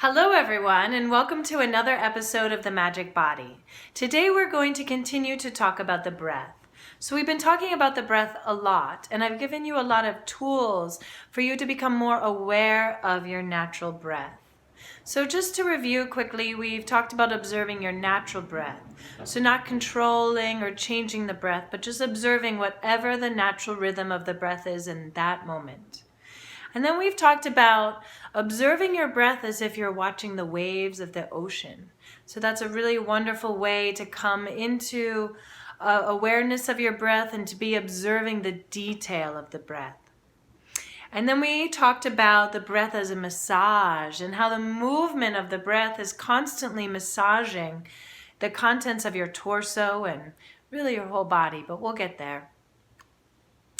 Hello everyone, and welcome to another episode of The Magic Body. Today we're going to continue to talk about the breath. So we've been talking about the breath a lot, and I've given you a lot of tools for you to become more aware of your natural breath. So just to review quickly, we've talked about observing your natural breath. So not controlling or changing the breath, but just observing whatever the natural rhythm of the breath is in that moment. And then we've talked about observing your breath as if you're watching the waves of the ocean. So that's a really wonderful way to come into awareness of your breath and to be observing the detail of the breath. And then we talked about the breath as a massage and how the movement of the breath is constantly massaging the contents of your torso and really your whole body, but we'll get there.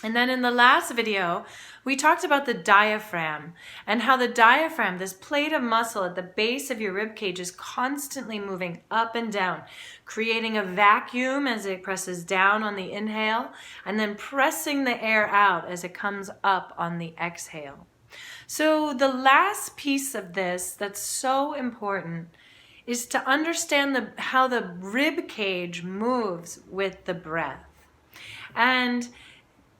And then in the last video, we talked about the diaphragm and how the diaphragm, this plate of muscle at the base of your rib cage, is constantly moving up and down, creating a vacuum as it presses down on the inhale and then pressing the air out as it comes up on the exhale. So the last piece of this that's so important is to understand how the rib cage moves with the breath. And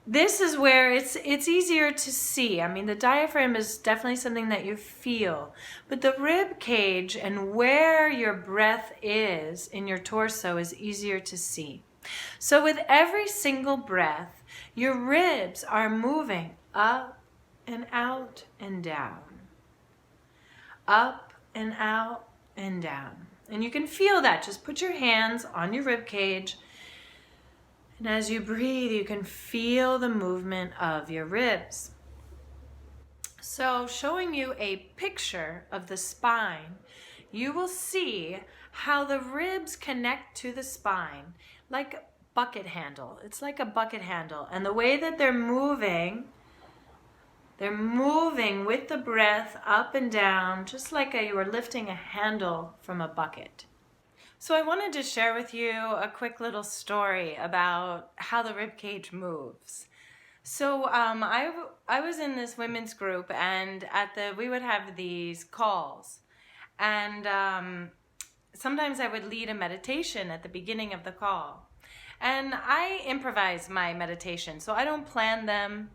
this is where it's easier to see. I mean, the diaphragm is definitely something that you feel, but the rib cage and where your breath is in your torso is easier to see. So with every single breath, your ribs are moving up and out and down, up and out and down. And you can feel that. Just put your hands on your rib cage. And as you breathe, you can feel the movement of your ribs. So showing you a picture of the spine, you will see how the ribs connect to the spine like a bucket handle. It's like a bucket handle. And the way that they're moving with the breath up and down, just like you were lifting a handle from a bucket. So I wanted to share with you a quick little story about how the rib cage moves. So I was in this women's group, and we would have these calls, and sometimes I would lead a meditation at the beginning of the call, and I improvise my meditation, so I don't plan them.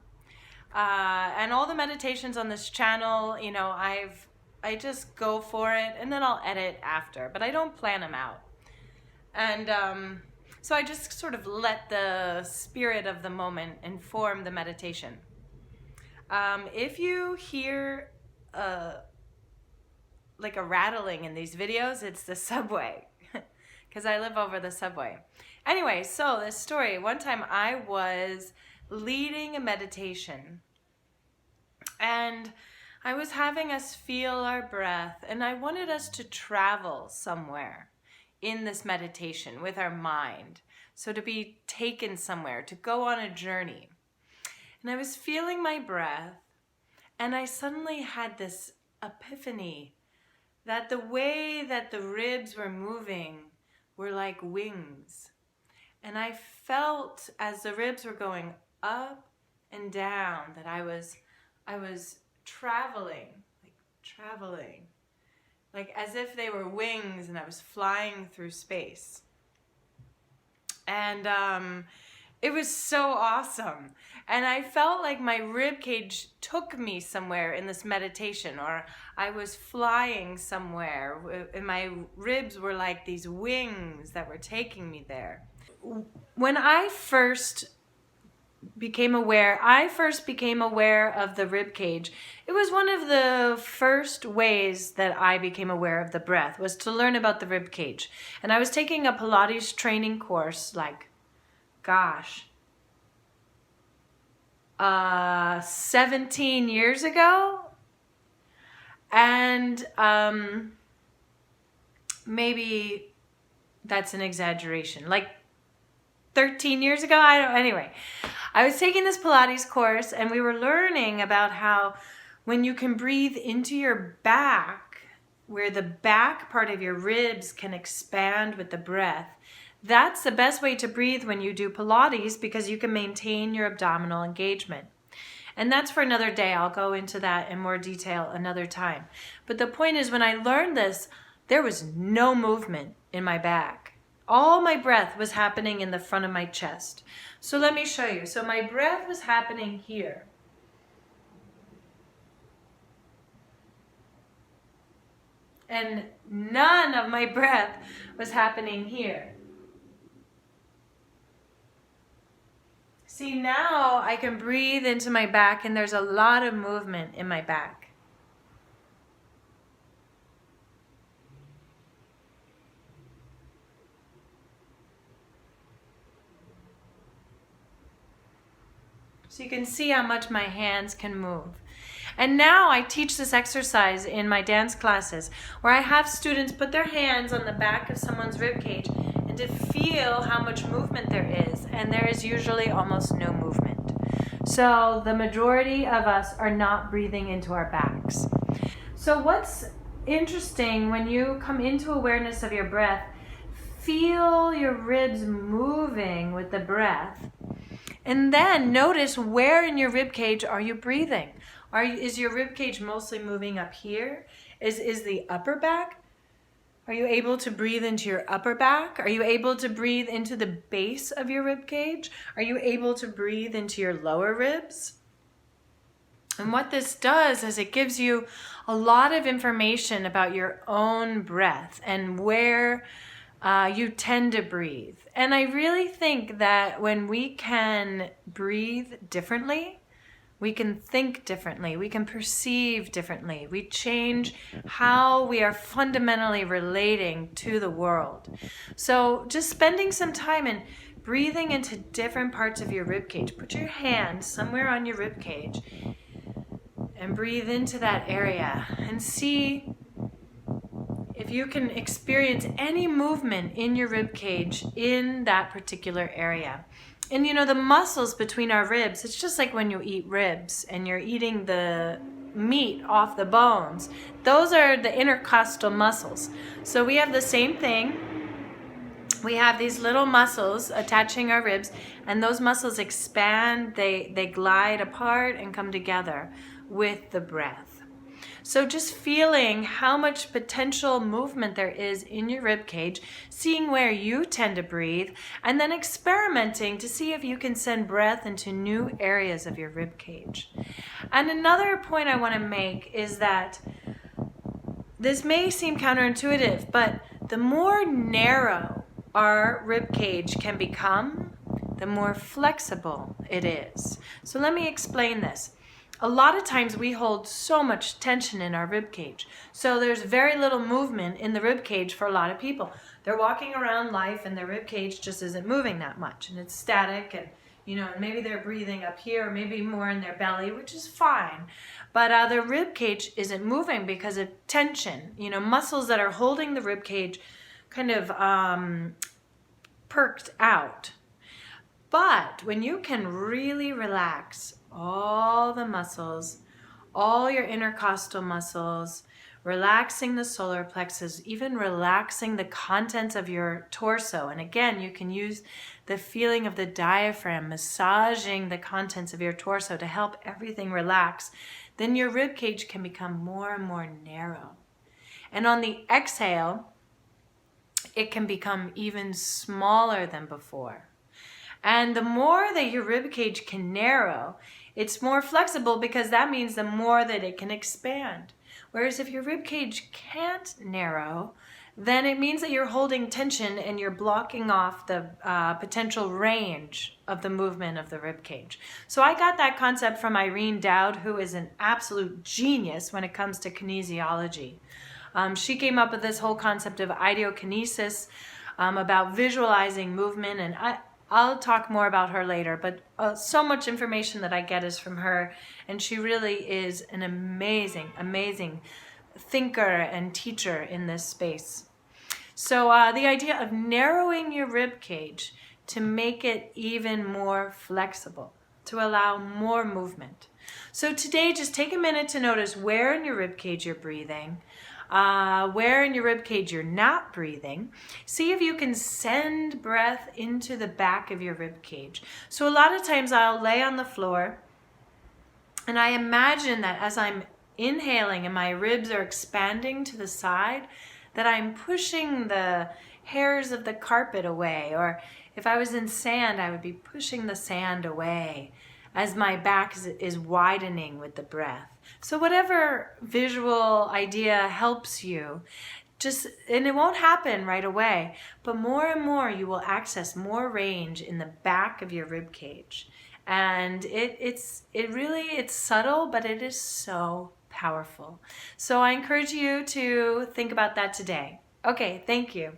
And all the meditations on this channel, you know, I just go for it, and then I'll edit after, but I don't plan them out. And so I just sort of let the spirit of the moment inform the meditation. If you hear like a rattling in these videos, it's the subway, because I live over the subway. Anyway, so this story, one time I was leading a meditation, and I was having us feel our breath, and I wanted us to travel somewhere in this meditation with our mind. So to be taken somewhere, to go on a journey. And I was feeling my breath, and I suddenly had this epiphany that the way that the ribs were moving were like wings. And I felt as the ribs were going up and down that I was traveling, like as if they were wings and I was flying through space. And it was so awesome. And I felt like my rib cage took me somewhere in this meditation, or I was flying somewhere, and my ribs were like these wings that were taking me there. When I first became aware of the rib cage. It was one of the first ways that I became aware of the breath, was to learn about the rib cage. And I was taking a Pilates training course, 17 years ago. And maybe that's an exaggeration, 13 years ago. Anyway, I was taking this Pilates course, and we were learning about how when you can breathe into your back, where the back part of your ribs can expand with the breath, that's the best way to breathe when you do Pilates, because you can maintain your abdominal engagement. And that's for another day. I'll go into that in more detail another time. But the point is, when I learned this, there was no movement in my back. All my breath was happening in the front of my chest. So let me show you. So my breath was happening here. And none of my breath was happening here. See, now I can breathe into my back, and there's a lot of movement in my back. So you can see how much my hands can move. And now I teach this exercise in my dance classes where I have students put their hands on the back of someone's rib cage and to feel how much movement there is. And there is usually almost no movement. So the majority of us are not breathing into our backs. So what's interesting when you come into awareness of your breath, feel your ribs moving with the breath. And then notice where in your rib cage are you breathing? Is your rib cage mostly moving up here? Is the upper back? Are you able to breathe into your upper back? Are you able to breathe into the base of your rib cage? Are you able to breathe into your lower ribs? And what this does is it gives you a lot of information about your own breath and where you tend to breathe. And I really think that when we can breathe differently, we can think differently, we can perceive differently, we change how we are fundamentally relating to the world. So just spending some time and breathing into different parts of your rib cage. Put your hand somewhere on your rib cage and breathe into that area and see if you can experience any movement in your rib cage in that particular area. And you know, the muscles between our ribs, it's just like when you eat ribs and you're eating the meat off the bones. Those are the intercostal muscles. So we have the same thing. We have these little muscles attaching our ribs, and those muscles expand, they glide apart and come together with the breath. So just feeling how much potential movement there is in your rib cage, seeing where you tend to breathe, and then experimenting to see if you can send breath into new areas of your rib cage. And another point I want to make is that this may seem counterintuitive, but the more narrow our rib cage can become, the more flexible it is. So let me explain this. A lot of times we hold so much tension in our rib cage. So there's very little movement in the rib cage for a lot of people. They're walking around life and their rib cage just isn't moving that much, and it's static, and maybe they're breathing up here, or maybe more in their belly, which is fine. But their rib cage isn't moving because of tension. Muscles that are holding the rib cage kind of perked out. But when you can really relax all the muscles, all your intercostal muscles, relaxing the solar plexus, even relaxing the contents of your torso. And again, you can use the feeling of the diaphragm, massaging the contents of your torso to help everything relax. Then your rib cage can become more and more narrow. And on the exhale, it can become even smaller than before. And the more that your rib cage can narrow, it's more flexible, because that means the more that it can expand. Whereas if your rib cage can't narrow, then it means that you're holding tension and you're blocking off the potential range of the movement of the rib cage. So I got that concept from Irene Dowd, who is an absolute genius when it comes to kinesiology. She came up with this whole concept of ideokinesis, about visualizing movement, and I'll talk more about her later, but so much information that I get is from her, and she really is an amazing, amazing thinker and teacher in this space. So the idea of narrowing your rib cage to make it even more flexible, to allow more movement. So today, just take a minute to notice where in your rib cage you're breathing, where in your rib cage you're not breathing. See if you can send breath into the back of your rib cage. So a lot of times I'll lay on the floor And I imagine that as I'm inhaling and my ribs are expanding to the side, that I'm pushing the hairs of the carpet away. Or if I was in sand, I would be pushing the sand away as my back is widening with the breath. So whatever visual idea helps you, and it won't happen right away, but more and more you will access more range in the back of your rib cage. And it's subtle, but it is so powerful. So I encourage you to think about that today. Okay, thank you.